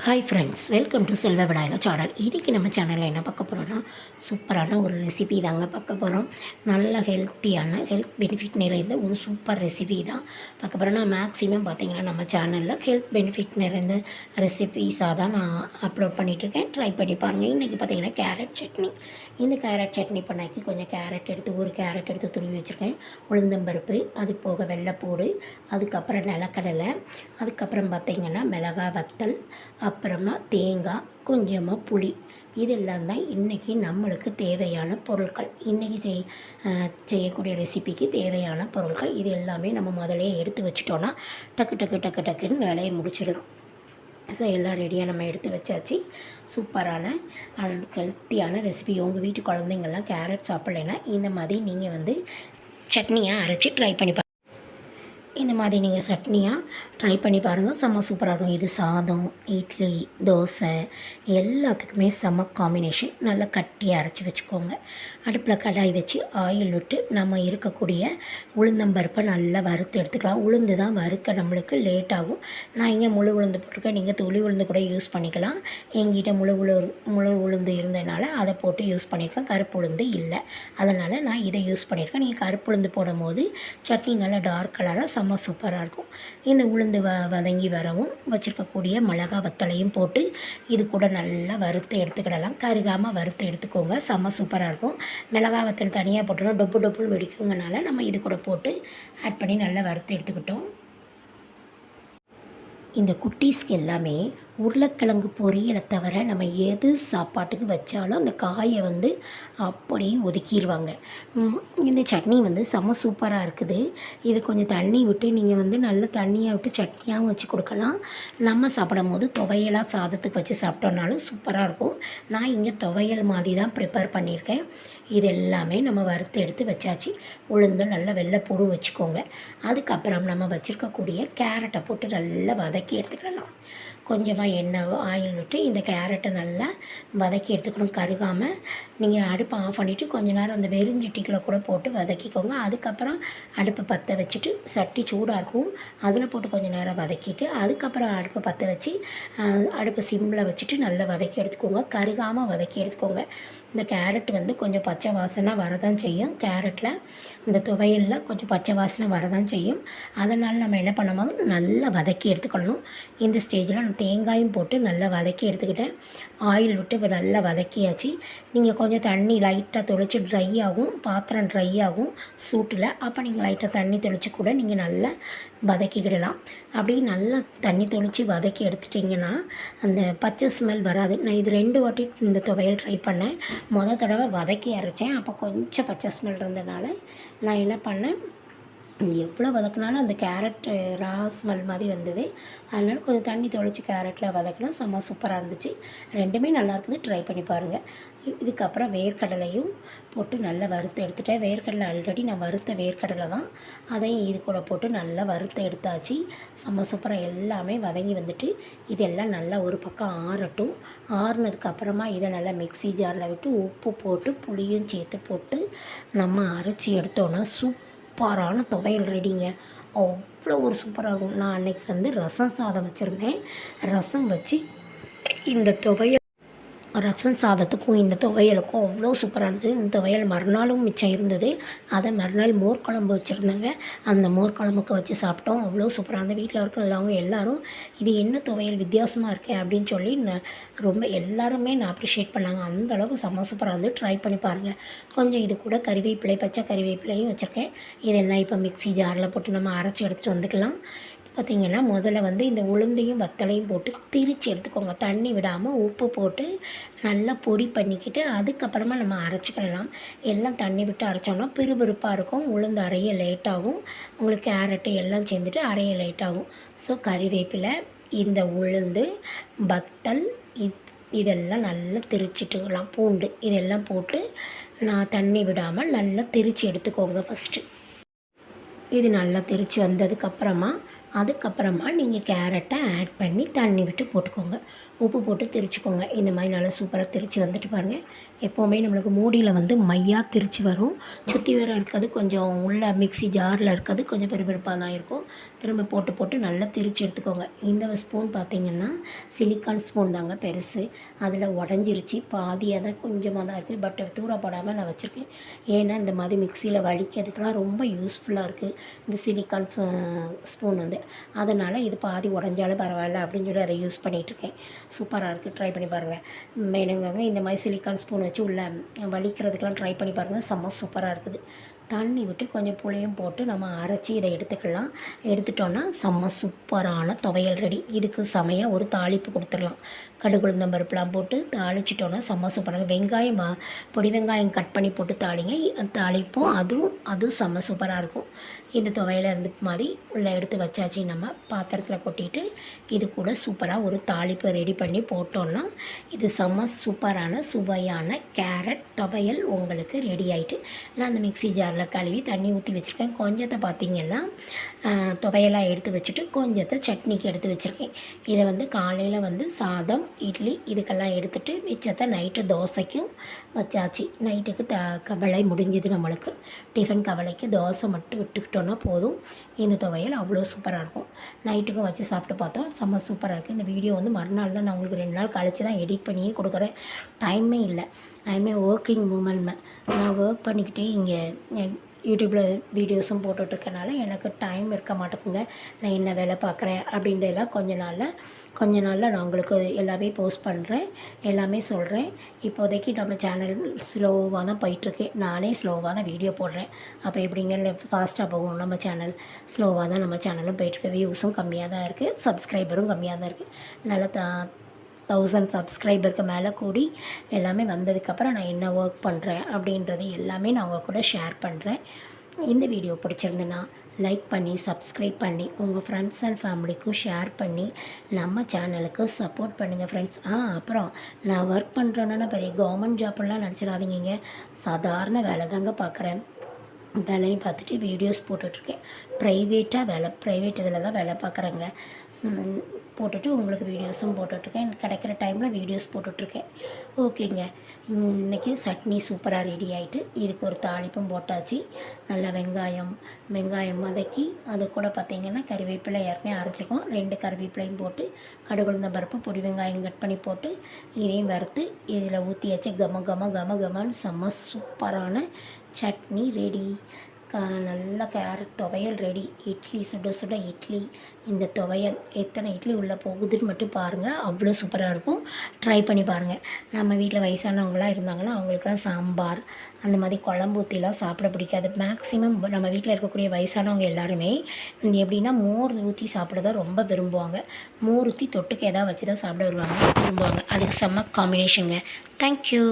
Hi friends, welcome to Selva Vinayagar channel. இன்றைக்கி நம்ம சேனலில் என்ன பார்க்க போகிறோன்னா, சூப்பரான ஒரு ரெசிபி தாங்க பார்க்க போகிறோம். நல்ல ஹெல்த் பெனிஃபிட் நிறைந்த ஒரு சூப்பர் ரெசிபி தான் பார்க்க போகிறோம். நான் மேக்ஸிமம் பார்த்திங்கன்னா நம்ம சேனலில் ஹெல்த் பெனிஃபிட் நிறைந்த ரெசிபீஸாக தான் நான் அப்லோட் பண்ணிகிட்ருக்கேன். ட்ரை பண்ணி பாருங்கள். இன்றைக்கி பார்த்திங்கன்னா கேரட் சட்னி. இந்த கேரட் சட்னி பண்ணாக்கி கொஞ்சம் கேரட் எடுத்து ஒரு கேரட் எடுத்து துருவி வச்சுருக்கேன். உளுந்தம்பருப்பு, அது போக வெள்ளைப்பூடு, அதுக்கப்புறம் நிலக்கடலை, அதுக்கப்புறம் பார்த்திங்கன்னா மிளகாய் வத்தல், அப்புறமா தேங்காய், கொஞ்சமாக புளி. இதெல்லாம் தான் இன்றைக்கி நம்மளுக்கு தேவையான பொருட்கள். இன்றைக்கி செய்யக்கூடிய ரெசிபிக்கு தேவையான பொருட்கள். இது எல்லாமே நம்ம முதலே எடுத்து வச்சிட்டோன்னா டக்குன்னு வேலையை முடிச்சிடலாம். ஸோ எல்லாம் ரெடியாக நம்ம எடுத்து வச்சாச்சு. சூப்பரான ஹெல்த்தியான ரெசிபி. உங்கள் வீட்டு குழந்தைங்கள்லாம் கேரட் சாப்பிட்லைன்னா இந்த மாதிரி நீங்கள் சட்னியாக அரைச்சி ட்ரை பண்ணி இந்த மாதிரி நீங்கள் சட்னியாக ட்ரை பண்ணி பாருங்கள். செம்ம சூப்பராக இருக்கும். இது சாதம், இட்லி, தோசை எல்லாத்துக்குமே செம்ம காம்பினேஷன். நல்லா கட்டியாக அரைச்சி வச்சுக்கோங்க. அடுப்பில் கடாய் வச்சு ஆயில் விட்டு நம்ம இருக்கக்கூடிய உளுந்தம்பருப்பை நல்லா வறுத்து எடுத்துக்கலாம். உளுந்து தான் வறுக்க நம்மளுக்கு லேட் ஆகும். நான் இங்கே முழு உளுந்து போட்டிருக்கேன். நீங்கள் துளி உளுந்து கூட யூஸ் பண்ணிக்கலாம். எங்கிட்ட முழு உளுந்து இருந்ததுனால அதை போட்டு யூஸ் பண்ணியிருக்கேன். கருப்பு உளுந்து இல்லை, அதனால் நான் இதை யூஸ் பண்ணியிருக்கேன். நீங்கள் கருப்பு உளுந்து போடும் போது சட்னி நல்லா டார்க் கலராக செம்ம சூப்பராக இருக்கும். இந்த உளுந்து வதங்கி வரவும் வச்சுருக்கக்கூடிய மிளகாய் வத்தலையும் போட்டு இது கூட நல்லா வறுத்து எடுத்துக்கிடலாம். கருகாமல் வறுத்து எடுத்துக்கோங்க. செம்ம சூப்பராக இருக்கும். மிளகாய் வத்தல் தனியாக போட்டோன்னா டொப்புன்னு வெடிக்குங்கனால நம்ம இது கூட போட்டு ஆட் பண்ணி நல்லா வறுத்து எடுத்துக்கிட்டோம். இந்த குட்டீஸ்க்கு எல்லாமே உருளைக்கிழங்கு பொரியலை தவிர நம்ம எது சாப்பாட்டுக்கு வச்சாலும் அந்த காயை அப்படியே ஒதுக்கிடுவாங்க. இந்த சட்னி செம்ம சூப்பராக இருக்குது. இது கொஞ்சம் தண்ணி விட்டு நீங்கள் நல்ல தண்ணியாக விட்டு சட்னியாகவும் வச்சு கொடுக்கலாம். நம்ம சாப்பிடும் போது துவையலாக சாதத்துக்கு வச்சு சாப்பிட்டோன்னாலும் சூப்பராக இருக்கும். நான் இங்கே துவையல் மாதிரி தான் ப்ரிப்பேர் பண்ணியிருக்கேன். இது எல்லாமே நம்ம வறுத்து எடுத்து வச்சாச்சு. உளுந்து நல்லா வெள்ளைப்பூடு வச்சுக்கோங்க. அதுக்கப்புறம் நம்ம வச்சுருக்கக்கூடிய கேரட்டை போட்டு நல்லா வதக்கி எடுத்துக்கிடலாம். கொஞ்சமாக எண்ணெய் ஆயில் விட்டு இந்த கேரட்டை நல்லா வதக்கி எடுத்துக்கணும். கருகாமல் நீங்கள் அடுப்பை ஆஃப் பண்ணிவிட்டு கொஞ்ச நேரம் அந்த வெறுஞ்சட்டிக்குள்ளே கூட போட்டு வதக்கிக்கோங்க. அதுக்கப்புறம் அடுப்பை பற்ற வச்சுட்டு சட்டி சூடாக இருக்கும், அதில் போட்டு கொஞ்சம் நேரம் வதக்கிட்டு அதுக்கப்புறம் அடுப்பை பற்ற வச்சு அடுப்பை சிம்மில் வச்சுட்டு நல்லா வதக்கி எடுத்துக்கோங்க. கருகாமல் வதக்கி எடுத்துக்கோங்க. இந்த கேரட் கொஞ்சம் பச்சை வாசனை வரதான் செய்யும். கேரட்டில் இந்த துவையலில் கொஞ்சம் பச்சை வாசனை வரதான் செய்யும். அதனால் நம்ம என்ன பண்ணும்போது நல்லா வதக்கி எடுத்துக்கணும். இந்த ஸ்டேஜில் நான் தேங்காயும் போட்டு நல்லா வதக்கி எடுத்துக்கிட்டேன். ஆயில் விட்டு இப்போ நல்லா வதக்கியாச்சு. நீங்கள் கொஞ்சம் தண்ணி லைட்டாக தொளிச்சு ட்ரை ஆகும், பாத்திரம் ட்ரை ஆகும் சூட்டில். அப்போ நீங்கள் லைட்டாக தண்ணி தொளிச்சு கூட நீங்கள் நல்லா வதக்கிக்கிடலாம். அப்படியே நல்லா தண்ணி தொளித்து வதக்கி எடுத்துட்டிங்கன்னா அந்த பச்சை ஸ்மெல் வராது. நான் இது 2 வாட்டி இந்த துவையல் ட்ரை பண்ணேன். தடவை வதக்கி அரைச்சேன். அப்போ கொஞ்சம் பச்சை ஸ்மெல் இருந்ததுனால நான் என்ன பண்ணேன், எவ்வளோ வதக்கினாலும் அந்த கேரட் ரா ஸ்மெல் மாதிரி வந்தது. அதனால் கொஞ்சம் தண்ணி தொளிச்சு கேரட்டில் வதக்கினா செம்ம சூப்பராக இருந்துச்சு. ரெண்டுமே நல்லா இருக்குது. ட்ரை பண்ணி பாருங்கள். இதுக்கப்புறம் வேர்க்கடலையும் போட்டு நல்லா வறுத்து எடுத்துட்டேன். வேர்க்கடலை ஆல்ரெடி நான் வறுத்த வேர்க்கடலை தான், அதையும் இது கூட போட்டு நல்லா வறுத்து எடுத்தாச்சு. செம்ம சூப்பராக எல்லாமே வதங்கி இதெல்லாம் நல்லா ஒரு பக்கம் ஆறட்டும். ஆறுனதுக்கப்புறமா இதை நல்லா மிக்ஸி ஜாரில் விட்டு உப்பு போட்டு புளியும் சேர்த்து போட்டு நம்ம அரைச்சி எடுத்தோன்னா சூப்பரான துவையல் ரெடிங்க. அவ்வளோ ஒரு சூப்பராக இருக்கும். நான் அன்றைக்கி ரசம் சாதம் வச்சுருந்தேன். ரசம் வச்சு இந்த ரசம் சாதத்துக்கும் இந்த துவையலுக்கும் அவ்வளோ சூப்பராக இருந்தது. இந்த துவையல் மறுநாளும் மிச்சம் இருந்தது. அதை மறுநாள் மோர் குழம்பு வச்சுருந்தாங்க. அந்த மோர் குழம்புக்கு வச்சு சாப்பிட்டோம். அவ்வளோ சூப்பராக இருந்தது. வீட்டில் இருக்கிறவங்க எல்லோரும் இது என்ன துவையல் வித்தியாசமாக இருக்கேன் அப்படின்னு சொல்லி ரொம்ப எல்லாருமே நான் அப்ரிஷியேட் பண்ணாங்க. அந்தளவுக்கு செம்ம சூப்பராக இருந்து ட்ரை பண்ணி பாருங்கள். கொஞ்சம் இது கூட கறிவேப்பிலை, பச்சை கறிவேப்பிலையும் வச்சுருக்கேன். இதெல்லாம் இப்போ மிக்ஸி ஜாரில் போட்டு நம்ம அரைச்சி எடுத்துகிட்டு வந்துக்கலாம். பார்த்திங்கன்னா முதல்ல இந்த உளுந்தையும் வத்தலையும் போட்டு திரித்து எடுத்துக்கோங்க. தண்ணி விடாமல் உப்பு போட்டு நல்லா பொடி பண்ணிக்கிட்டு அதுக்கப்புறமா நம்ம அரைச்சிக்கிடலாம். எல்லாம் தண்ணி விட்டு அரைச்சோன்னா பிறுபிறுப்பாக இருக்கும். உளுந்து அரைய லேட் ஆகும். உங்களுக்கு கேரட்டு எல்லாம் சேர்ந்துட்டு அரைய லேட் ஆகும். ஸோ கறிவேப்பிலை, இந்த உளுந்து, வத்தல் இதெல்லாம் நல்லா திரிச்சிட்டுக்கலாம். பூண்டு இதெல்லாம் போட்டு நான் தண்ணி விடாமல் நல்லா திரித்து எடுத்துக்கோங்க. ஃபஸ்ட்டு இது நல்லா திரித்து வந்ததுக்கப்புறமா அதுக்கப்புறமா நீங்கள் கேரட்டை ஆட் பண்ணி தண்ணி விட்டு போட்டுக்கோங்க. உப்பு போட்டு திரிச்சுக்கோங்க. இந்த மாதிரி நல்லா சூப்பராக திரிச்சு வந்துட்டு பாருங்கள். எப்போவுமே நம்மளுக்கு மூடியில் வந்து மையாக திரிச்சு வரும். சுற்றி வேற இருக்கிறது கொஞ்சம் உள்ள மிக்ஸி ஜாரில் இருக்கிறது கொஞ்சம் பெருப்பாக தான் இருக்கும். திரும்ப போட்டு நல்லா திரிச்சு எடுத்துக்கோங்க. இந்த ஸ்பூன் பார்த்திங்கன்னா சிலிக்கான் ஸ்பூன் தாங்க பெருசு. அதில் உடஞ்சிருச்சு, பாதியாக தான் கொஞ்சமாக தான் இருக்குது. பட் தூர போடாமல் நான் வச்சுருக்கேன். ஏன்னா இந்த மாதிரி மிக்சியில் வலிக்கிறதுக்கெலாம் ரொம்ப யூஸ்ஃபுல்லாக இருக்குது இந்த சிலிக்கான் ஸ்பூன் வந்து. அதனால் இது பாதி உடஞ்சாலும் பரவாயில்ல அப்படின்னு சொல்லி அதை யூஸ் பண்ணிகிட்ருக்கேன். சூப்பராக இருக்குது, ட்ரை பண்ணி பாருங்கள். வேணுங்கங்க இந்த மாதிரி சிலிக்கான் ஸ்பூன் வச்சு உள்ளே வலிக்கிறதுக்கெலாம் ட்ரை பண்ணி பாருங்கள். செம்ம சூப்பராக இருக்குது. தண்ணி விட்டு கொஞ்சம் புளியும் போட்டு நம்ம அரைச்சி இதை எடுத்துக்கலாம். எடுத்துட்டோன்னா செம்ம சூப்பரான துவையல் ரெடி. இதுக்கு செமையாக ஒரு தாளிப்பு கொடுத்துடலாம். கடுகு உளுந்தம் பருப்புலாம் போட்டு தாளிச்சிட்டோன்னா செம்ம சூப்பராக. வெங்காயம் பொடி வெங்காயம் கட் பண்ணி போட்டு தாளிப்போம். அதுவும் செம்ம சூப்பராக இருக்கும். இந்த துவையில் இருந்து மாதிரி உள்ளே எடுத்து வச்சாச்சு. நம்ம பாத்திரத்தில் கொட்டிட்டு இது கூட சூப்பராக ஒரு தாளிப்பு ரெடி பண்ணி போட்டோன்னா இது செம்ம சூப்பரான சுவையான கேரட் துவையல் உங்களுக்கு ரெடி ஆகிட்டு. நான் அந்த மிக்ஸி ஜாரில் கழுவி தண்ணி ஊற்றி வச்சுருக்கேன். கொஞ்சத்தை பார்த்திங்கன்னா துவையலாக எடுத்து வச்சுட்டு கொஞ்சத்தை சட்னிக்கு எடுத்து வச்சுருக்கேன். இதை வந்து காலையில் வந்து சாதம், இட்லி இதுக்கெல்லாம் எடுத்துகிட்டு மிச்சத்தை நைட்டு தோசைக்கும் வச்சாச்சு. நைட்டுக்கு கவலை முடிஞ்சது. நம்மளுக்கு டிஃபன் கவலைக்கு தோசை மட்டும் விட்டுக்கிட்டோன்னா போதும். இந்த துவையல் அவ்வளோ சூப்பராக இருக்கும். நைட்டுக்கும் வச்சு சாப்பிட்டு பார்த்தோம், செம்ம சூப்பராக இருக்குது. இந்த வீடியோ வந்து மறுநாள் தான், நான் உங்களுக்கு 2 நாள் கழித்து தான் எடிட் பண்ணியே கொடுக்குறேன். டைமே இல்லை. ஐமே ஒர்க்கிங் உமன். நான் ஒர்க் பண்ணிக்கிட்டே இங்கே யூடியூப்பில் வீடியோஸும் போட்டுட்ருக்கனால எனக்கு டைம் இருக்க மாட்டேங்குங்க. நான் என்ன வேலை பார்க்குறேன் அப்படின்றதெல்லாம் கொஞ்ச நாளில் நான் உங்களுக்கு எல்லாமே போஸ்ட் பண்ணுறேன், எல்லாமே சொல்கிறேன். இப்போதைக்கு நம்ம சேனல் ஸ்லோவாக தான் போயிட்டுருக்கு. நானே ஸ்லோவாக தான் வீடியோ போடுறேன். அப்போ எப்படிங்க ஃபாஸ்ட்டாக போகும் நம்ம சேனல்? ஸ்லோவாக தான் நம்ம சேனலும் போயிட்டுருக்கு. வியூஸும் கம்மியாக தான் இருக்குது, சப்ஸ்கிரைபரும் கம்மியாக தான் இருக்குது. நல்லா 1000 சப்ஸ்கிரைபருக்கு மேலே கூடி எல்லாமே வந்ததுக்கப்புறம் நான் என்ன ஒர்க் பண்ணுறேன் அப்படின்றது எல்லாமே நான் உங்கள் கூட ஷேர் பண்ணுறேன். இந்த வீடியோ பிடிச்சிருந்துன்னா லைக் பண்ணி சப்ஸ்கிரைப் பண்ணி உங்கள் ஃப்ரெண்ட்ஸ் அண்ட் ஃபேமிலிக்கும் ஷேர் பண்ணி நம்ம சேனலுக்கு சப்போர்ட் பண்ணுங்கள் ஃப்ரெண்ட்ஸ். அப்புறம் நான் ஒர்க் பண்ணுறேன்னா பெரிய கவர்மெண்ட் ஜாப்லாம் நினச்சிடாதீங்க. சாதாரண வேலை தாங்க பார்க்குறேன். வேலையும் பார்த்துட்டு வீடியோஸ் போட்டுட்ருக்கேன். ப்ரைவேட் இதில் தான் வேலை பார்க்குறேங்க. போட்டுட்டு உங்களுக்கு வீடியோஸும் போட்டுட்ருக்கேன். கிடைக்கிற டைமில் வீடியோஸ் போட்டுட்ருக்கேன். ஓகேங்க. இன்றைக்கி சட்னி சூப்பராக ரெடி ஆகிட்டு இதுக்கு ஒரு தாளிப்பும் போட்டாச்சு. நல்லா வெங்காயம் வதக்கி அது கூட பார்த்திங்கன்னா கறிவேப்பிலை ஏற்கனவே அரைச்சிக்கும். 2 கறிவேப்பிலையும் போட்டு கடுகு உளுந்தம் பருப்பு பொடி வெங்காயம் கட் பண்ணி போட்டு இதையும் வறுத்து இதில் ஊற்றியாச்சு. கமன்னு செம்ம சூப்பரான சட்னி ரெடி. நல்ல கேரட் துவையல் ரெடி. இட்லி சுட இட்லி. இந்த துவையல் எத்தனை இட்லி உள்ளே போகுதுன்னு மட்டும் பாருங்கள். அவ்வளோ சூப்பராக இருக்கும். ட்ரை பண்ணி பாருங்கள். நம்ம வீட்டில் வயசானவங்களாம் இருந்தாங்கன்னா அவங்களுக்குலாம் சாம்பார் அந்த மாதிரி குழம்பு ஊற்றிலாம் சாப்பிட பிடிக்காது. மேக்ஸிமம் நம்ம வீட்டில் இருக்கக்கூடிய வயசானவங்க எல்லாருமே எப்படின்னா மோர் ஊற்றி சாப்பிட தான் ரொம்ப விரும்புவாங்க. மோர் ஊற்றி தொட்டுக்கு எதாவது வச்சு தான் சாப்பிட விரும்புவாங்க. அதுக்கு செம்ம காம்பினேஷனுங்க. தேங்க்யூ.